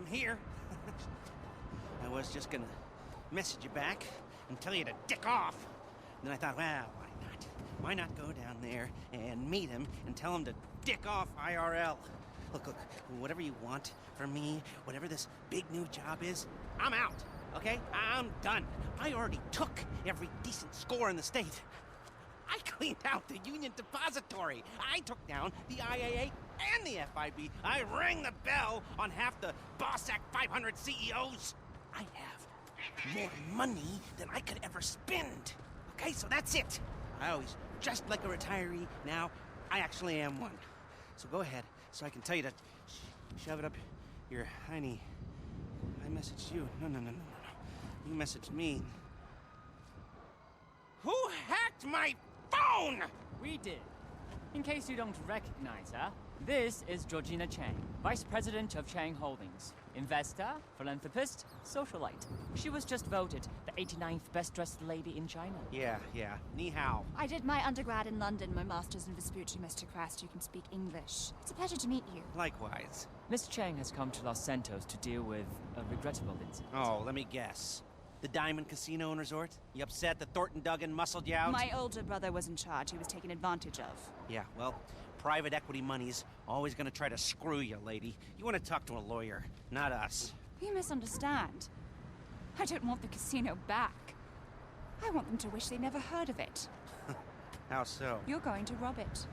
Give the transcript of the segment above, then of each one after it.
I'm here. I was just gonna message you back and tell you to dick off. And then I thought, well, why not? Why not go down there and meet him and tell him to dick off IRL? Look, whatever you want from me, whatever this big new job is, I'm out, okay? I'm done. I already took every decent score in the state. I cleaned out the Union Depository. I took down the IAA and the FIB. I rang the bell on half the Boss Act 500 CEOs. I have more money than I could ever spend. Okay, so that's it. I always dressed like a retiree. Now, I actually am one. So go ahead, so I can tell you to shove it up your hiney. I messaged you. No. You messaged me. Who hacked my phone? We did. In case you don't recognize her, this is Georgina Chang, Vice President of Chang Holdings. Investor, philanthropist, socialite. She was just voted the 89th best-dressed lady in China. Yeah. Ni hao. I did my undergrad in London, my master's in Vespucci, Mr. Crest. You can speak English. It's a pleasure to meet you. Likewise. Miss Chang has come to Los Santos to deal with a regrettable incident. Oh, let me guess. The Diamond Casino and Resort? You upset that Thornton Duggan muscled you out? My older brother was in charge. He was taken advantage of. Yeah, well, private equity money's always gonna try to screw you, lady. You wanna talk to a lawyer, not us. You misunderstand. I don't want the casino back. I want them to wish they never heard of it. How so? You're going to rob it.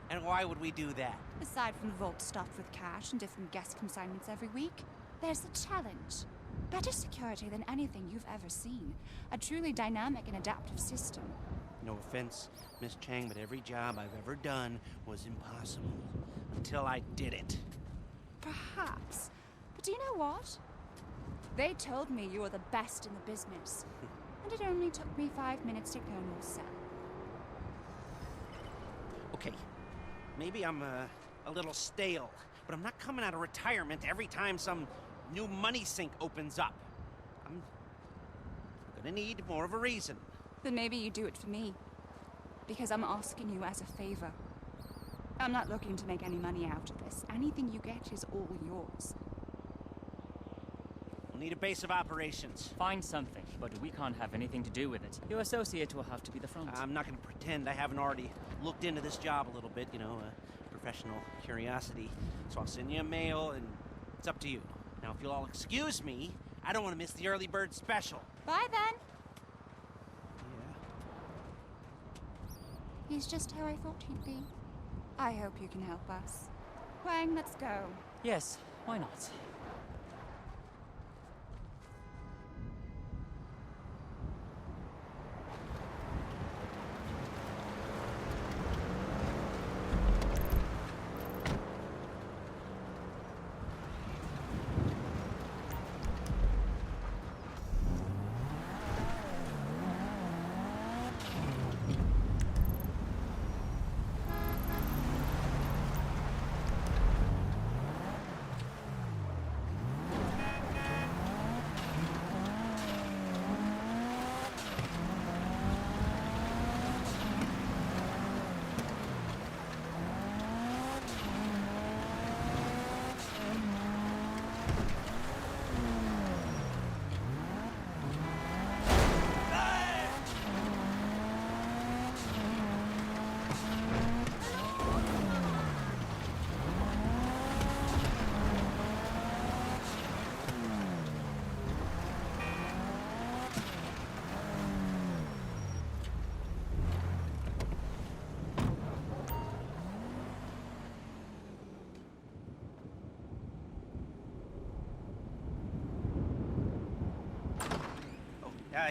And why would we do that? Aside from the vault stuffed with cash and different guest consignments every week, there's the challenge. Better security than anything you've ever seen. A truly dynamic and adaptive system. No offense, Miss Chang, but every job I've ever done was impossible. Until I did it. Perhaps. But do you know what? They told me you were the best in the business. And it only took me 5 minutes to clone your cell. Okay, maybe I'm a little stale, but I'm not coming out of retirement every time some new money sink opens up. I'm gonna need more of a reason. Then maybe you do it for me. Because I'm asking you as a favor. I'm not looking to make any money out of this. Anything you get is all yours. We'll need a base of operations. Find something, but we can't have anything to do with it. Your associate will have to be the front. I'm not gonna pretend I haven't already looked into this job a little bit, you know, professional curiosity. So I'll send you a mail, and it's up to you. Now, if you'll all excuse me, I don't want to miss the early bird special. Bye then. Yeah. He's just how I thought he'd be. I hope you can help us. Wang, let's go. Yes, why not?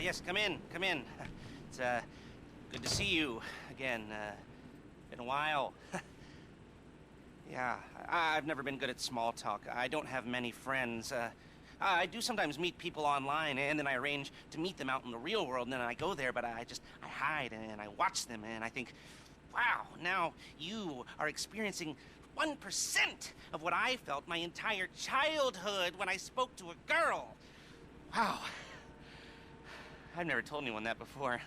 Yes, come in. It's, good to see you again. Been a while. Yeah, I've never been good at small talk. I don't have many friends. I do sometimes meet people online, and then I arrange to meet them out in the real world, and then I go there, but I hide, and I watch them, and I think, wow, now you are experiencing 1% of what I felt my entire childhood when I spoke to a girl. Wow. I've never told anyone that before.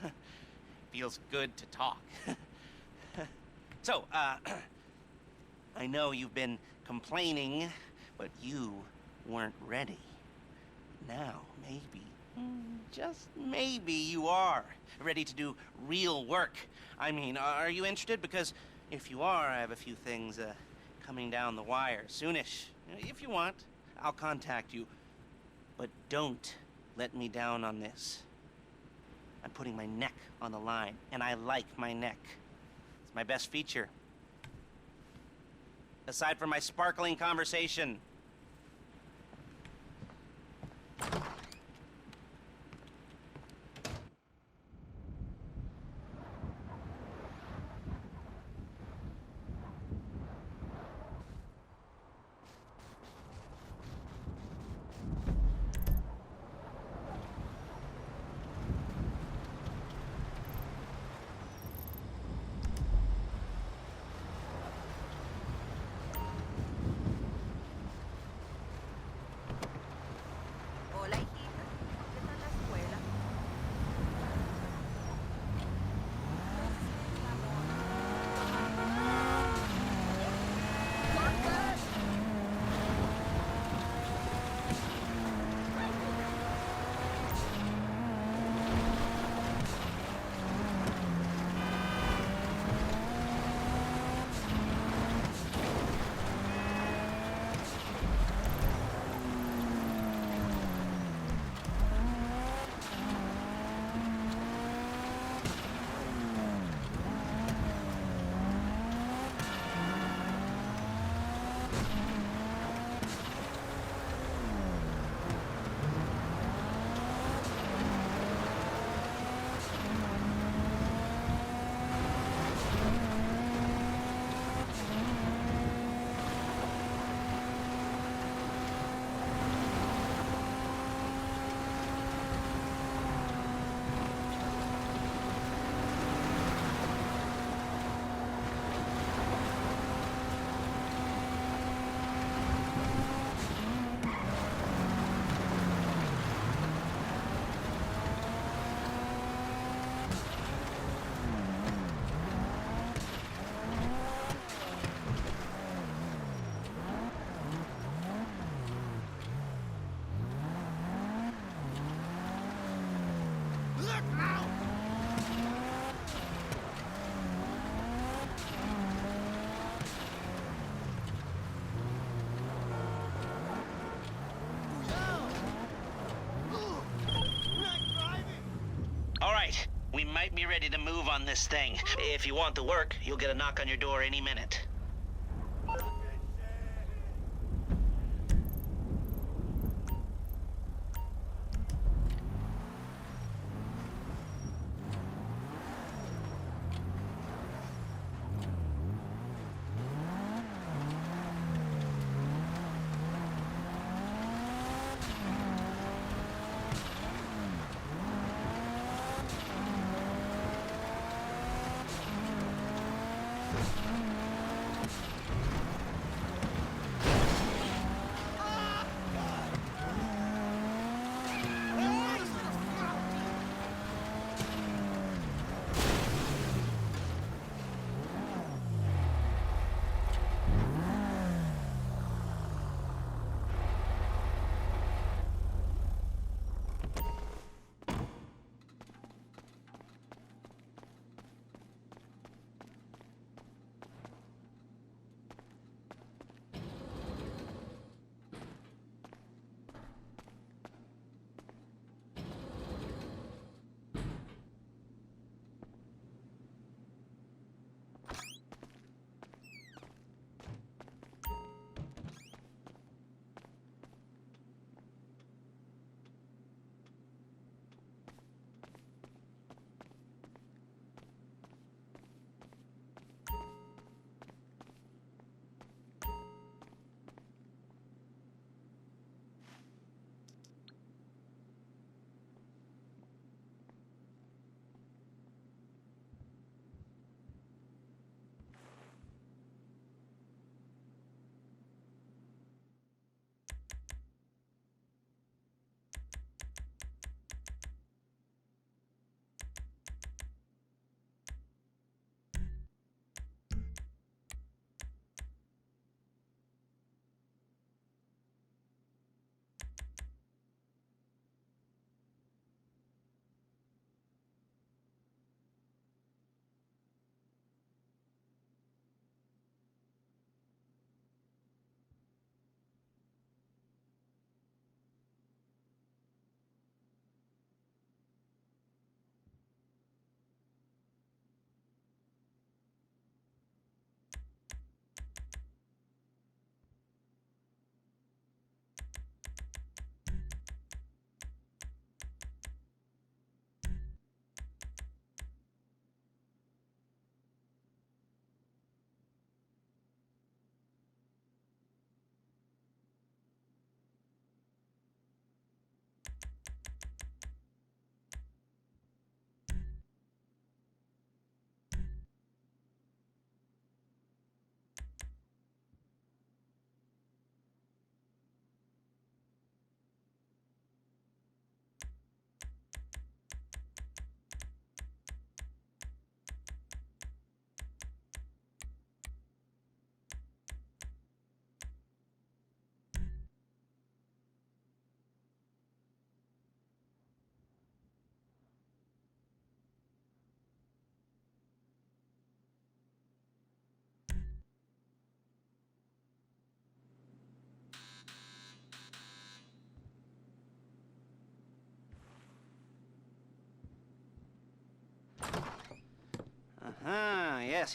Feels good to talk. So, I know you've been complaining, but you weren't ready. Now, maybe, just maybe you are ready to do real work. I mean, are you interested? Because if you are, I have a few things coming down the wire soonish. If you want, I'll contact you. But don't let me down on this. I'm putting my neck on the line, and I like my neck. It's my best feature. Aside from my sparkling conversation. Hola, hijita. ¿Qué tal la escuela? All right, we might be ready to move on this thing. If you want the work, you'll get a knock on your door any minute.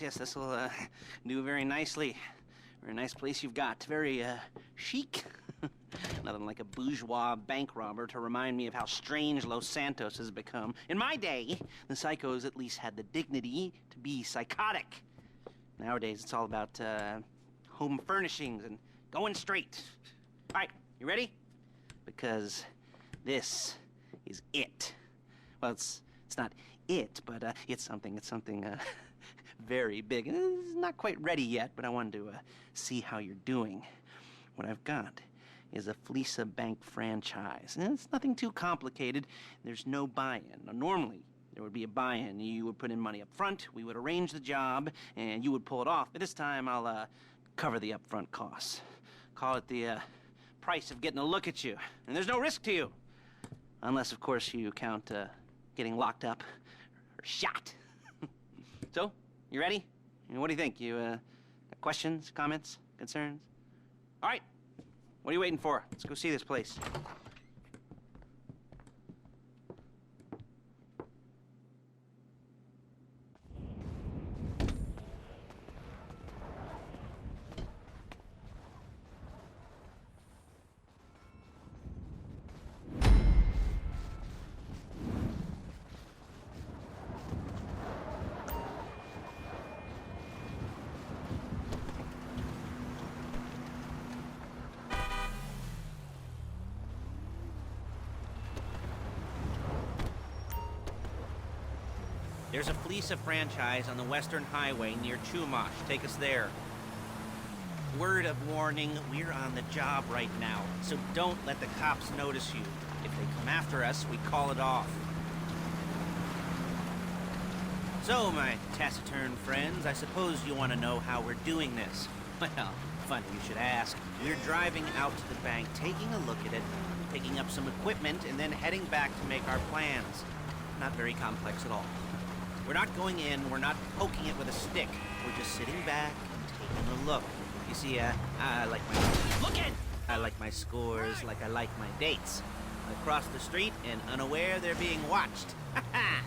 Yes, this will do very nicely. Very nice place you've got. Very chic. Nothing like a bourgeois bank robber to remind me of how strange Los Santos has become. In my day, the psychos at least had the dignity to be psychotic. Nowadays, it's all about home furnishings and going straight. All right, you ready? Because this is it. Well, it's not it, but it's something very big. It's not quite ready yet, but I wanted to see how you're doing. What I've got is a Fleeca bank franchise. And it's nothing too complicated. There's no buy-in. Now, normally, there would be a buy-in. You would put in money up front, we would arrange the job, and you would pull it off. But this time, I'll cover the upfront costs. Call it the price of getting a look at you. And there's no risk to you. Unless, of course, you count getting locked up or shot. So, you ready? What do you think? You got questions, comments, concerns? All right. What are you waiting for? Let's go see this place. There's a Fleeca franchise on the Western Highway near Chumash. Take us there. Word of warning, we're on the job right now, so don't let the cops notice you. If they come after us, we call it off. So, my taciturn friends, I suppose you want to know how we're doing this. Well, funny you should ask. We're driving out to the bank, taking a look at it, picking up some equipment, and then heading back to make our plans. Not very complex at all. We're not going in, we're not poking it with a stick. We're just sitting back and taking a look. You see, I like my... Look it! I like my scores like I like my dates. I cross the street and unaware they're being watched. Ha-ha!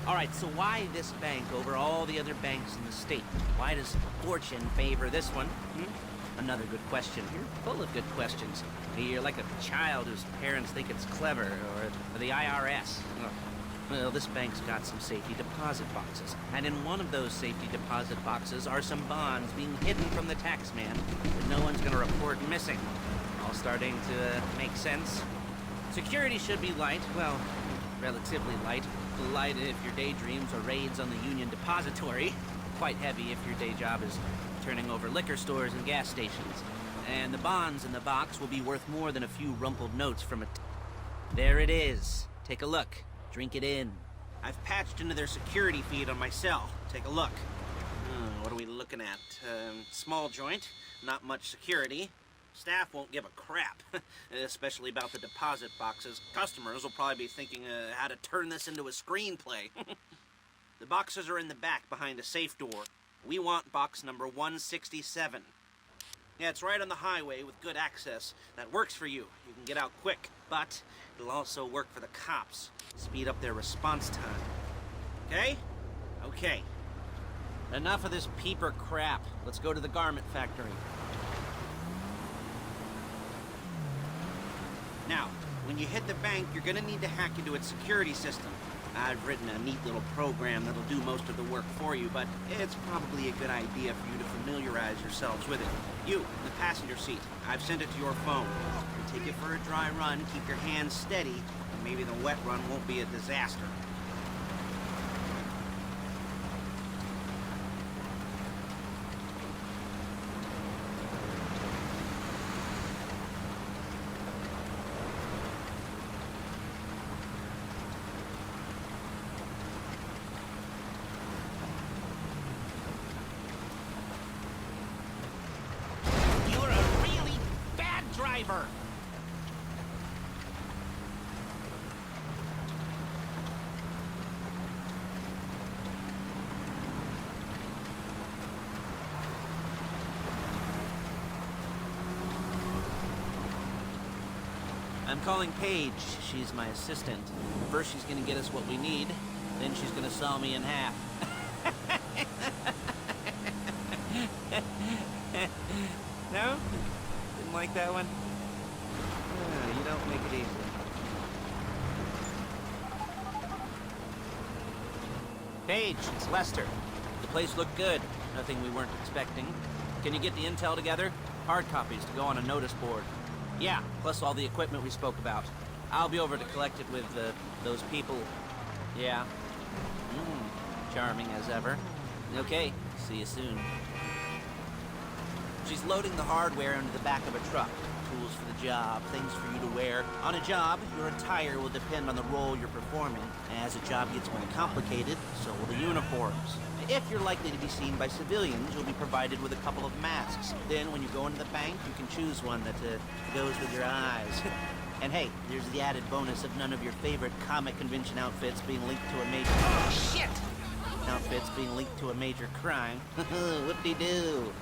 All right, so why this bank over all the other banks in the state? Why does fortune favor this one? Another good question. You're full of good questions. You're like a child whose parents think it's clever, or the IRS. Well, this bank's got some safety deposit boxes, and in one of those safety deposit boxes are some bonds being hidden from the tax man that no one's gonna report missing. All starting to make sense. Security should be light, well, relatively light. Light if your daydreams are raids on the Union Depository. Quite heavy if your day job is turning over liquor stores and gas stations. And the bonds in the box will be worth more than a few rumpled notes from a... There it is. Take a look. Drink it in. I've patched into their security feed on my cell. Take a look. What are we looking at? Small joint, not much security. Staff won't give a crap, especially about the deposit boxes. Customers will probably be thinking how to turn this into a screenplay. The boxes are in the back behind a safe door. We want box number 167. Yeah, it's right on the highway with good access. That works for you. You can get out quick, but it'll also work for the cops. Speed up their response time. Okay? Okay. Enough of this peeper crap. Let's go to the garment factory. Now, when you hit the bank, you're gonna need to hack into its security system. I've written a neat little program that'll do most of the work for you, but it's probably a good idea for you to familiarize yourselves with it. You, in the passenger seat, I've sent it to your phone. You take it for a dry run, keep your hands steady, and maybe the wet run won't be a disaster. Driver. I'm calling Paige. She's my assistant. First she's gonna get us what we need, then she's gonna saw me in half. No? Didn't like that one? You don't make it easy. Paige, it's Lester. The place looked good. Nothing we weren't expecting. Can you get the intel together? Hard copies to go on a notice board. Yeah, plus all the equipment we spoke about. I'll be over to collect it with those people. Yeah. Charming as ever. Okay, see you soon. She's loading the hardware into the back of a truck. Tools for the job, things for you to wear. On a job, your attire will depend on the role you're performing. As a job gets more complicated, so will the uniforms. If you're likely to be seen by civilians, you'll be provided with a couple of masks. Then, when you go into the bank, you can choose one that goes with your eyes. And hey, there's the added bonus of none of your favorite comic convention outfits being linked to a major... Oh, shit! Outfits being linked to a major crime. Whoop-de-doo.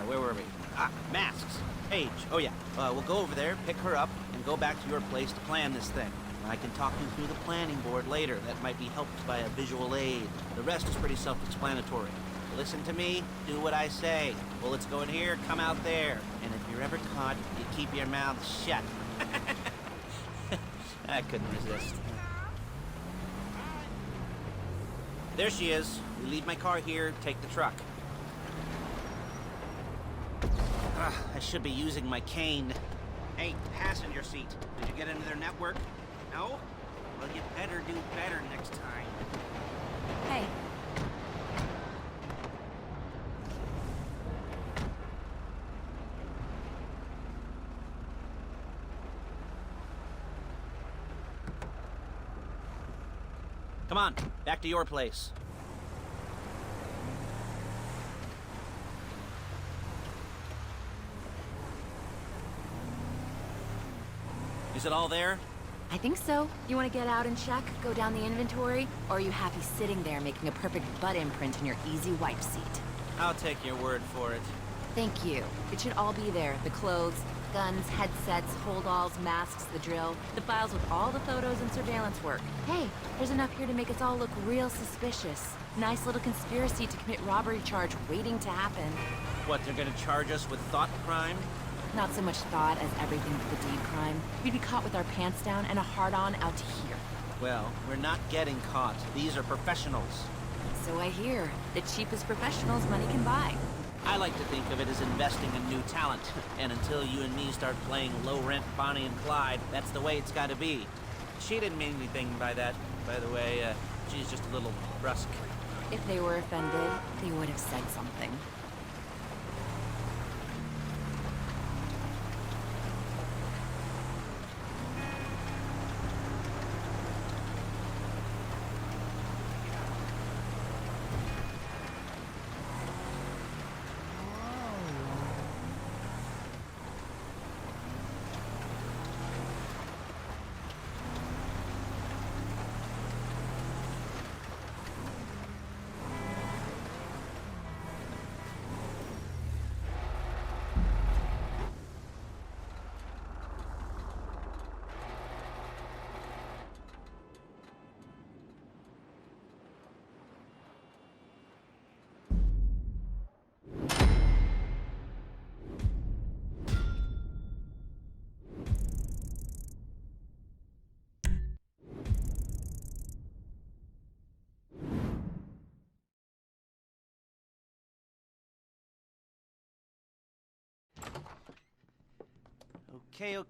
Where were we? Ah, masks. Paige. Oh, yeah. We'll go over there, pick her up, and go back to your place to plan this thing. I can talk you through the planning board later. That might be helped by a visual aid. The rest is pretty self-explanatory. Listen to me, do what I say. Bullets go in here, come out there. And if you're ever caught, you keep your mouth shut. I couldn't resist. There she is. We leave my car here, take the truck. I should be using my cane. Hey, passenger seat. Did you get into their network? No? Well, you better do better next time. Hey. Come on, back to your place. Is it all there? I think so. You want to get out and check, go down the inventory, or are you happy sitting there making a perfect butt imprint in your easy wipe seat? I'll take your word for it. Thank you. It should all be there. The clothes, guns, headsets, holdalls, masks, the drill, the files with all the photos and surveillance work. Hey, there's enough here to make us all look real suspicious. Nice little conspiracy to commit robbery charge waiting to happen. What, they're gonna charge us with thought crime? Not so much thought as everything but the deed crime. We'd be caught with our pants down and a hard-on out to here. Well, we're not getting caught. These are professionals. So I hear. The cheapest professionals money can buy. I like to think of it as investing in new talent. And until you and me start playing low-rent Bonnie and Clyde, that's the way it's gotta be. She didn't mean anything by that, by the way. She's just a little brusque. If they were offended, they would have said something.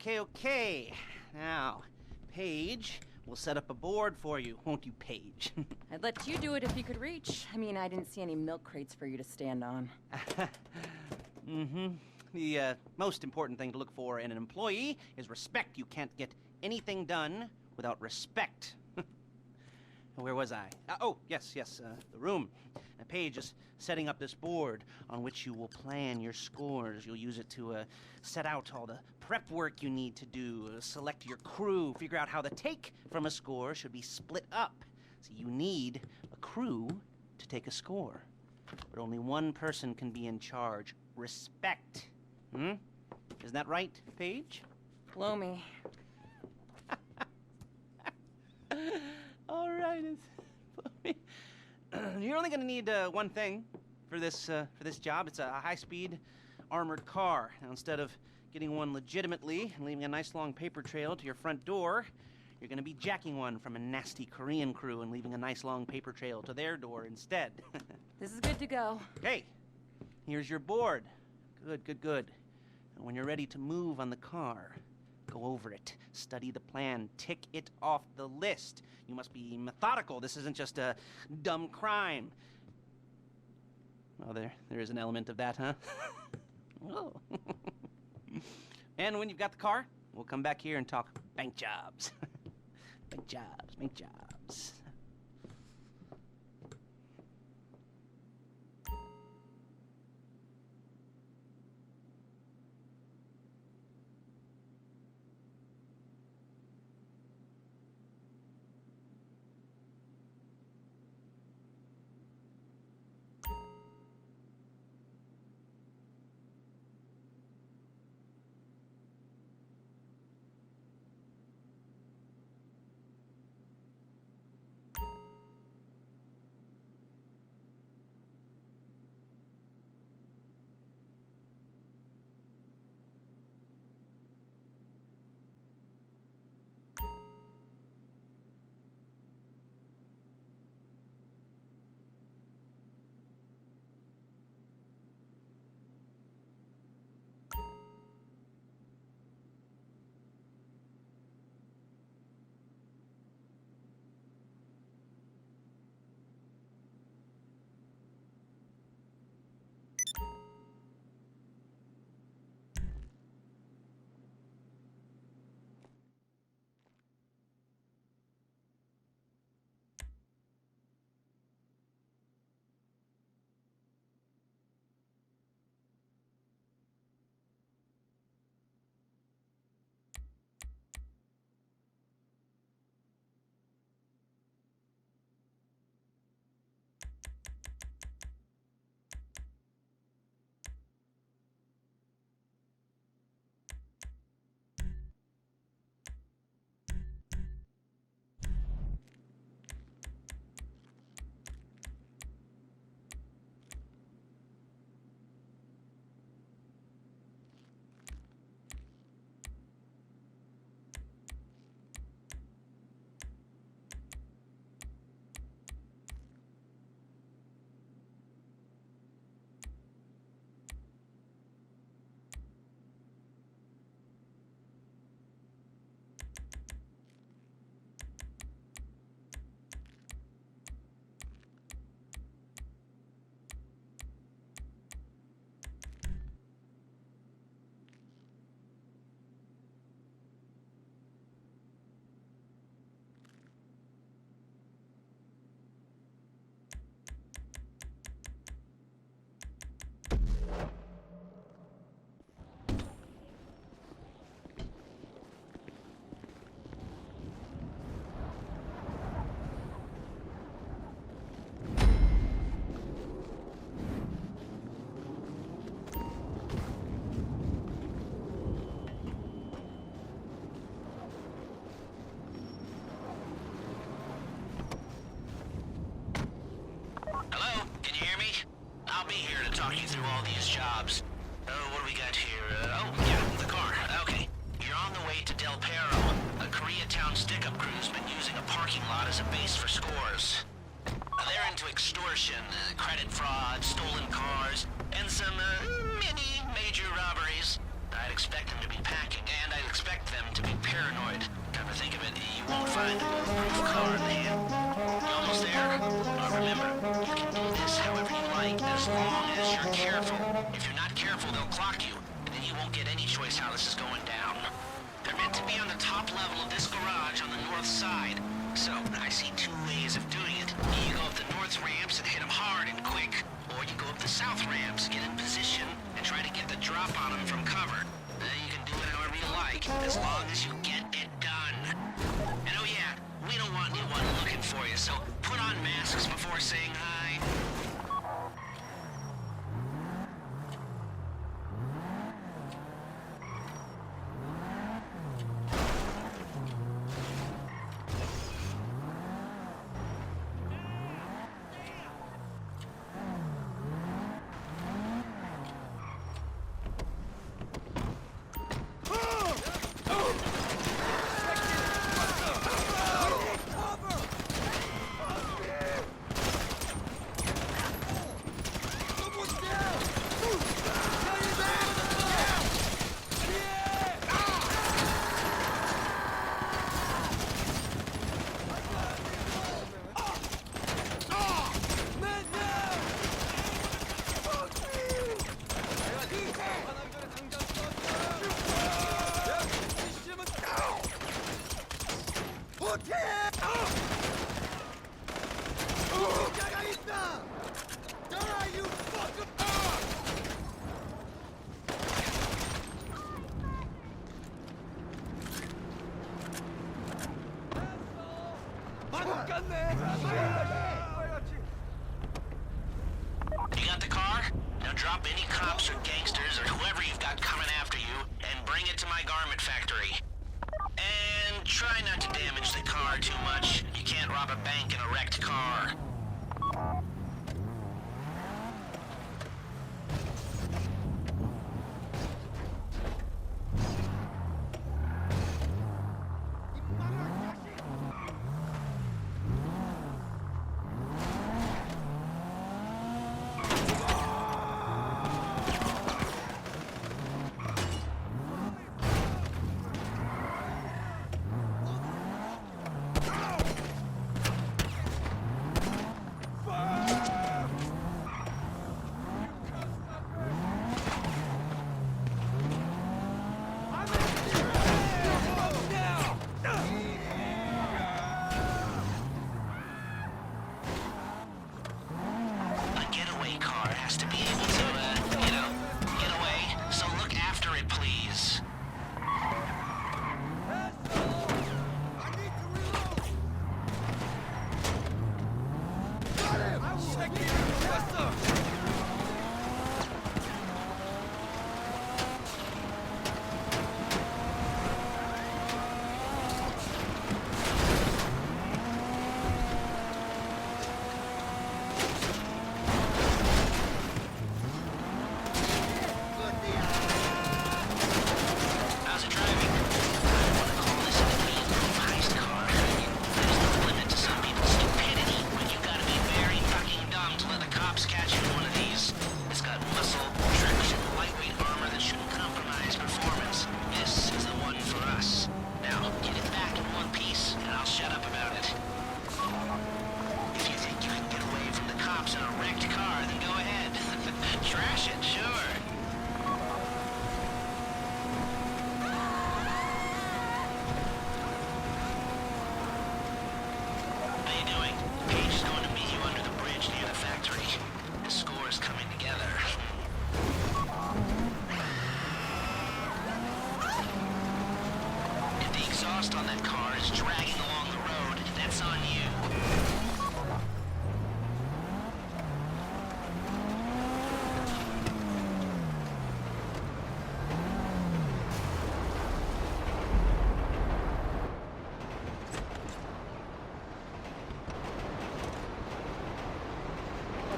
Okay. Now, Paige, we'll set up a board for you, won't you, Paige? I'd let you do it if you could reach. I mean, I didn't see any milk crates for you to stand on. The most important thing to look for in an employee is respect. You can't get anything done without respect. Where was I? Yes, the room. Paige is setting up this board on which you will plan your scores. You'll use it to set out all the prep work you need to do, select your crew, figure out how the take from a score should be split up. So you need a crew to take a score. But only one person can be in charge. Respect. Isn't that right, Paige? Blow me. All right. You're only going to need one thing for this job. It's a high-speed armored car. Now, instead of getting one legitimately and leaving a nice long paper trail to your front door, you're gonna be jacking one from a nasty Korean crew and leaving a nice long paper trail to their door instead. This is good to go. Hey, here's your board. Good, good, good. And when you're ready to move on the car, go over it, study the plan, tick it off the list. You must be methodical. This isn't just a dumb crime. Oh, there is an element of that, huh? Oh. And when you've got the car, we'll come back here and talk bank jobs. Bank jobs, bank jobs. I'll be here to talk you through all these jobs. What do we got here? Oh, yeah, the car. Okay. You're on the way to Del Perro. A Koreatown stick-up crew's been using a parking lot as a base for scores. They're into extortion, credit fraud, stolen cars, and some, mini major robberies. I'd expect them to be packing, and I'd expect them to be paranoid. Come to think of it, you won't find a bulletproof car in the hand. You almost there? Remember, you can do this however you like, as long as you're careful. If you're not careful, they'll clock you, and then you won't get any choice how this is going down. They're meant to be on the top level of this garage on the north side. So, I see two ways of doing it. You go up the north ramps and hit them hard and quick, or you go up the south ramps, get in position, and try to get the drop on them from cover. You can do it however you like, as long as you get it done. And oh yeah, we don't want anyone looking for you, so put on masks before saying hi. You got the car? Now drop any cops or gangsters or whoever you've got coming after you and bring it to my garment factory. And try not to damage the car too much. You can't rob a bank in a wrecked car. On that car is dragging along the road. That's on you.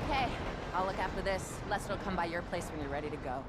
Okay, I'll look after this. Lester will come by your place when you're ready to go.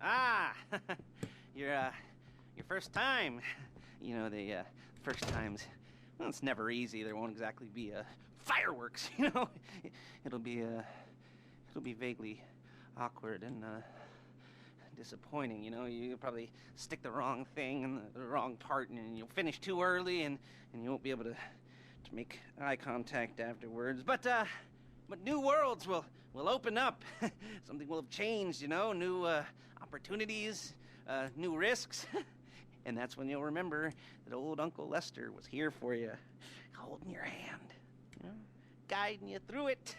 Ah, your first time. You know, the first times, well, it's never easy. There won't exactly be fireworks, you know. It'll be vaguely awkward and disappointing, you know. You'll probably stick the wrong thing in the wrong part, and you'll finish too early, and you won't be able to make eye contact afterwards. But new worlds will open up. Something will have changed, you know. New opportunities, new risks. And that's when you'll remember that old Uncle Lester was here for you, holding your hand, you know, guiding you through it.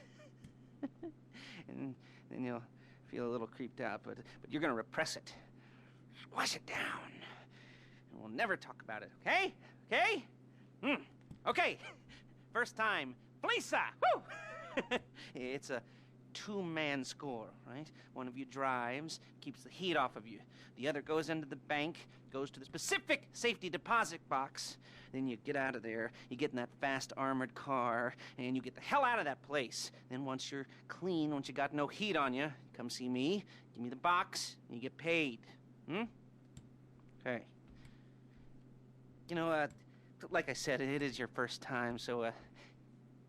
And then you'll feel a little creeped out, but you're gonna repress it, squash it down, and we'll never talk about it. Okay? Okay? Okay. First time, Fleeca. Woo! It's a two-man score, right? One of you drives, keeps the heat off of you. The other goes into the bank, goes to the specific safety deposit box. Then you get out of there, you get in that fast armored car, and you get the hell out of that place. Then once you're clean, once you got no heat on you, come see me, give me the box, and you get paid. Okay. You know, like I said, it is your first time, so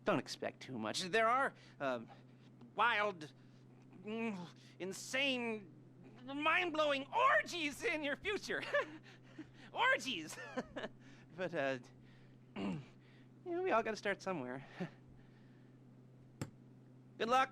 don't expect too much. There are wild, insane, mind-blowing orgies in your future. Orgies! But, you know, we all gotta start somewhere. Good luck!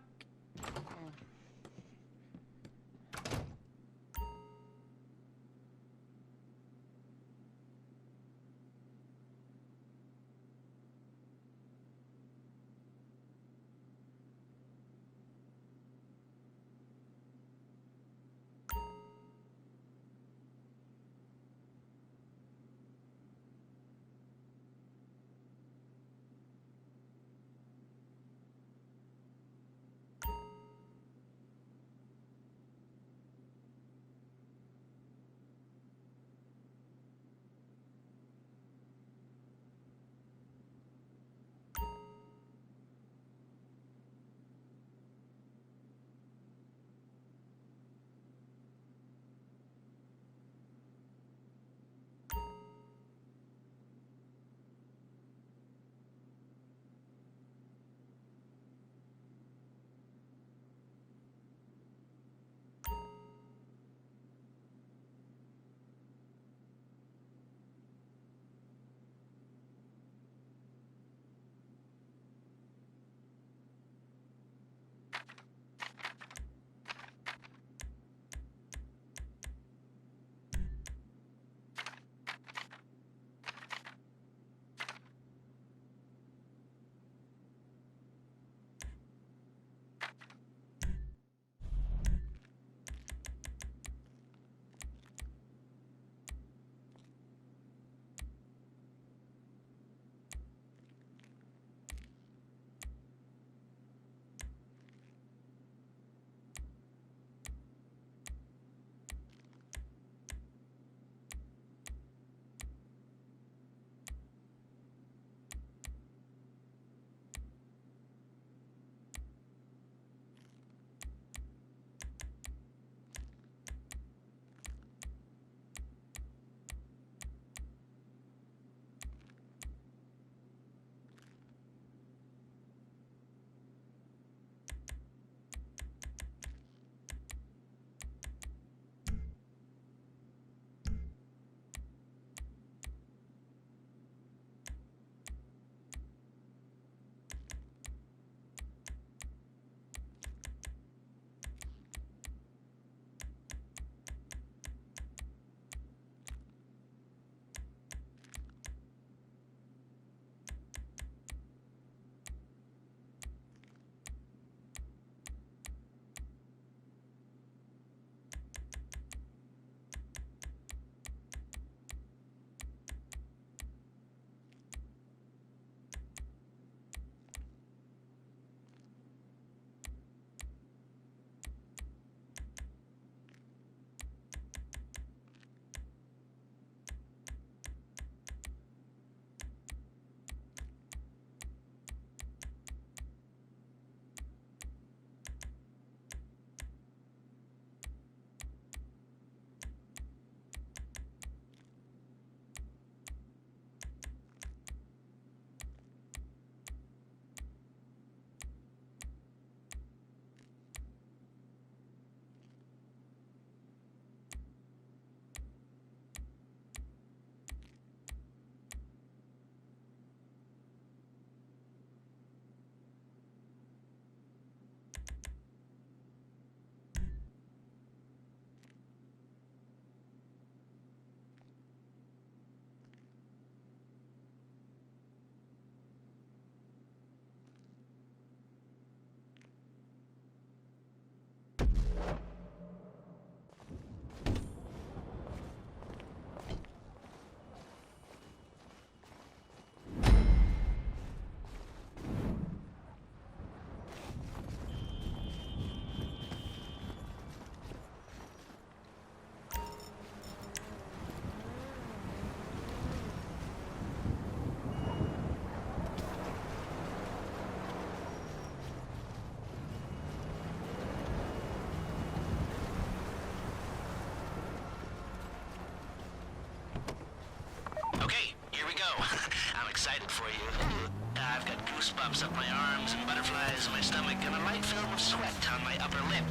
bumps up my arms and butterflies in my stomach and a light film of sweat on my upper lip.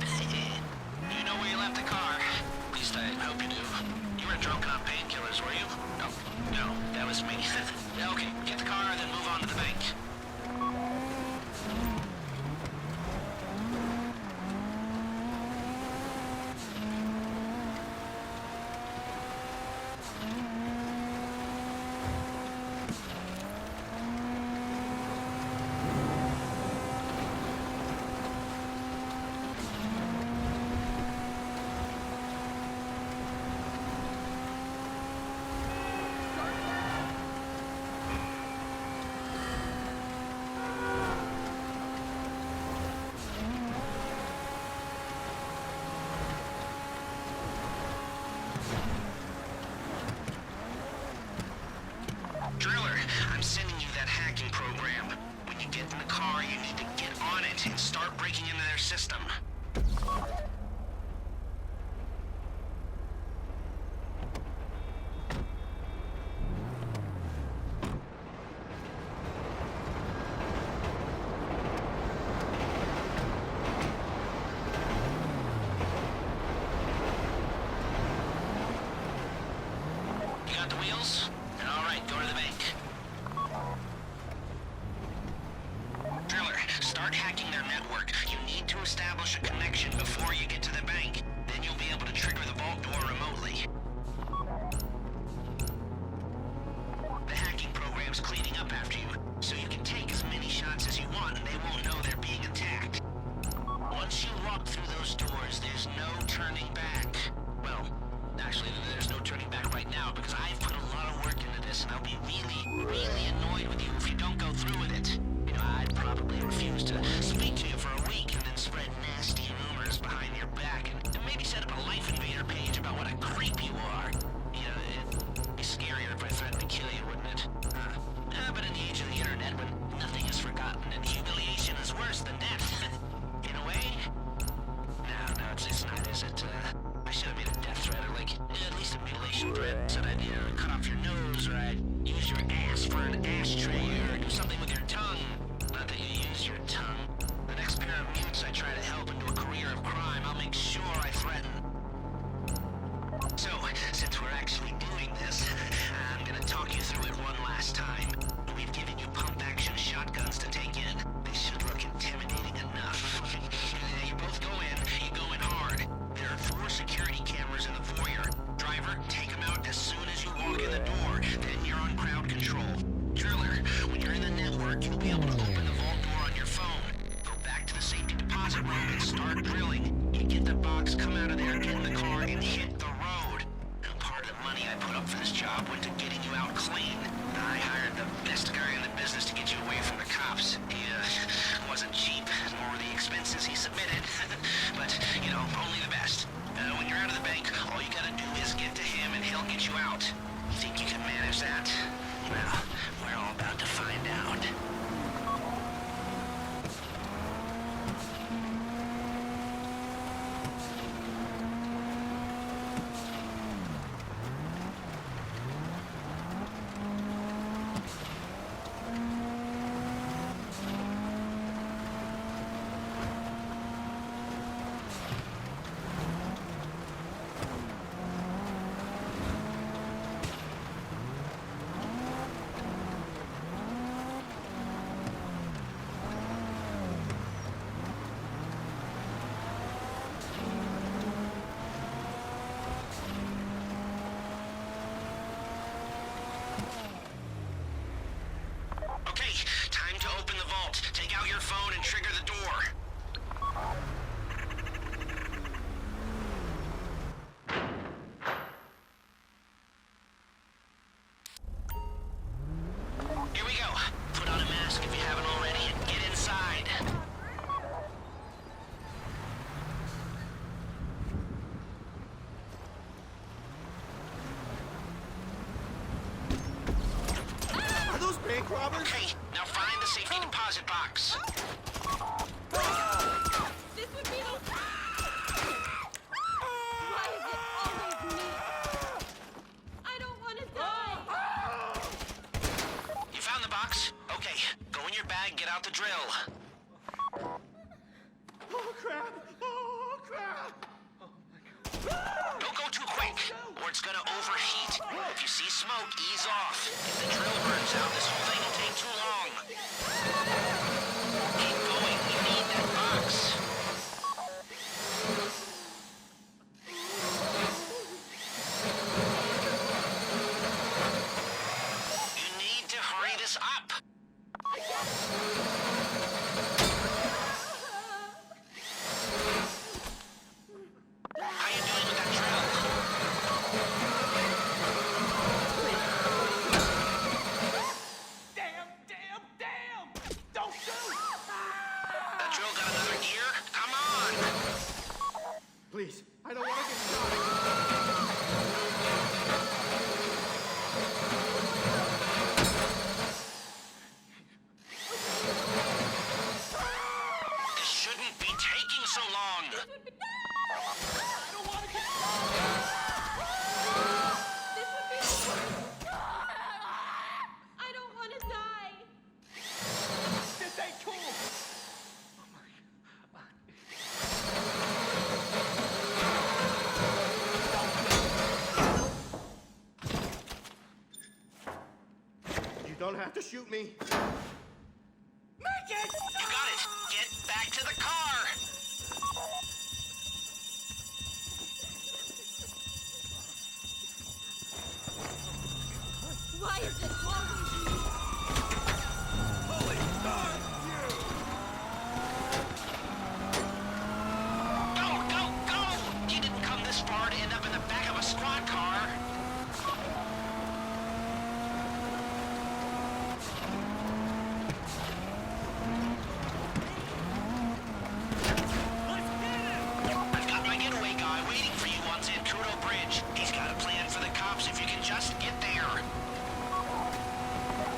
You know where you left the car? At least I hope you do. You weren't drunk on painkillers, were you? No. No, that was me. Okay, get the car, then move on to the bank. Driller, I'm sending you that hacking program. When you get in the car, you need to get on it and start breaking into their system. You got the wheels? All right, go to the bank. Driller, start hacking their network. You need to establish a connection before you get to the bank. Then you'll be able to trigger the vault door remotely. The hacking program's cleaning up after you, so you can take as many shots as you want and they won't know they're being attacked. Once you walk through those doors, there's no turning back. Well, actually, there's no turning back right now because I've put a lot of work into this and I'll be really annoyed with you if you don't go through with it. You know, I'd probably refuse to speak to you for a week and then spread nasty rumors behind your back and maybe set up a Life Invader page about what a creep you are. You know, it'd be scarier if I threatened to kill you, wouldn't it? But in the age of the internet, when nothing is forgotten and humiliation is worse than death, in a way? No, it's not, is it? I should have made a death threat, or like, at least a mutilation threat. Said I'd cut off your nose, or I'd use your ass for an ashtray, or do something with your tongue. Not that you use your tongue. The next pair of mutes I try to help into a career of crime, I'll make sure I threaten. So, since we're actually doing this, I'm gonna talk you through it one last time. We've given you pump-action shotguns to take in. They should look intimidating enough. You both go in, you go in hard. There are 4 security cameras in the foyer. Driver, take them out as soon as you walk in the door. Then you're on crowd control. Driller, when you're in the network, you'll be able to open the vault door on your phone. Go back to the safety deposit room and start drilling. You get the box, come out of there, get in the car, and hit the road. Now, part of the money I put up for this job went to getting you out clean. I hired the best guy in the business to get you away from the cops. He wasn't cheap, nor were the expenses he submitted. But, you know, only the best. When you're out of the bank, all you gotta do is get to him and he'll get you out. You think you can manage that? Well, we're all about to find out. or it's gonna overheat. If you see smoke, ease off. If the drill burns out, this whole thing will take too long. Keep going. You need that box. You need to hurry this up. How you doing with that drill? Damn! Don't shoot! That drill got another gear? Come on! Please, I don't want to get shot. This shouldn't be taking so long. I don't want to get shot. I don't want to die. This ain't cool. You don't have to shoot me. Make it! You got it. Get back to the car. Why is it always me? Go! You didn't come this far to end up in the back of a squad car. I've got my getaway guy waiting for you on Zancudo Bridge. He's got a plan for the cops if you can just get there.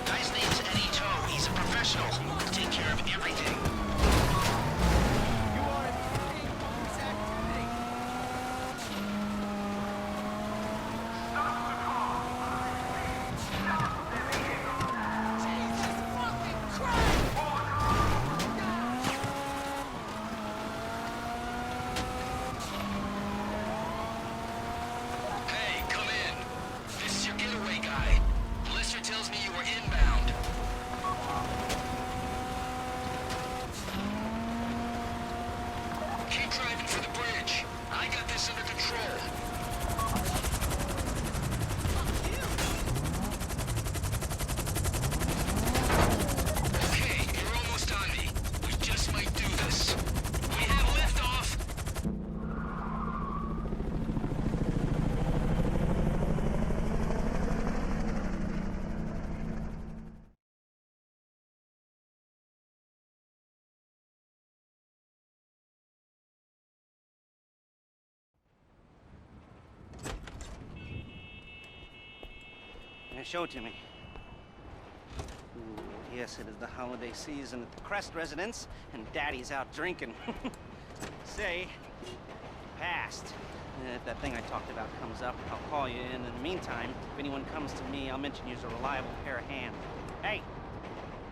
Guy's name's Eddie Toe. He's a professional. He'll take care of everything. You are entertaining police activity. Jesus fucking Christ! Hey, come in. This is your getaway guy. Lister tells me you were inbound. Keep driving for the bridge. I got this under control. Okay, you're almost on me. We just might do this. We have liftoff. Show it to me. Ooh, yes, it is the holiday season at the Crest residence, and Daddy's out drinking. Say, passed. If that thing I talked about comes up, I'll call you in. In the meantime, if anyone comes to me, I'll mention you as a reliable pair of hands. Hey,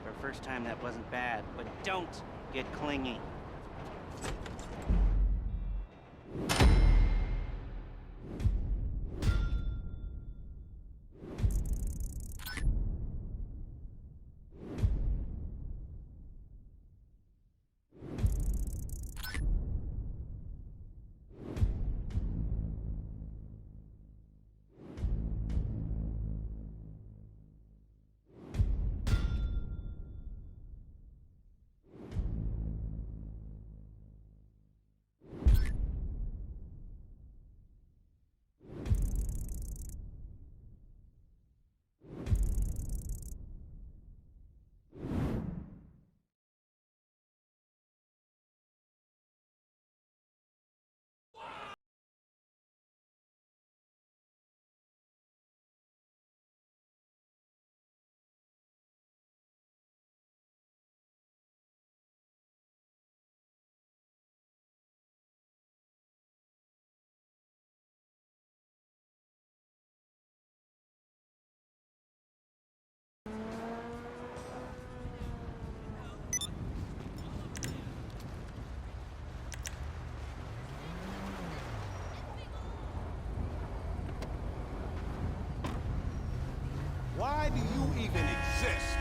for a first time, that wasn't bad, but don't get clingy. even exist.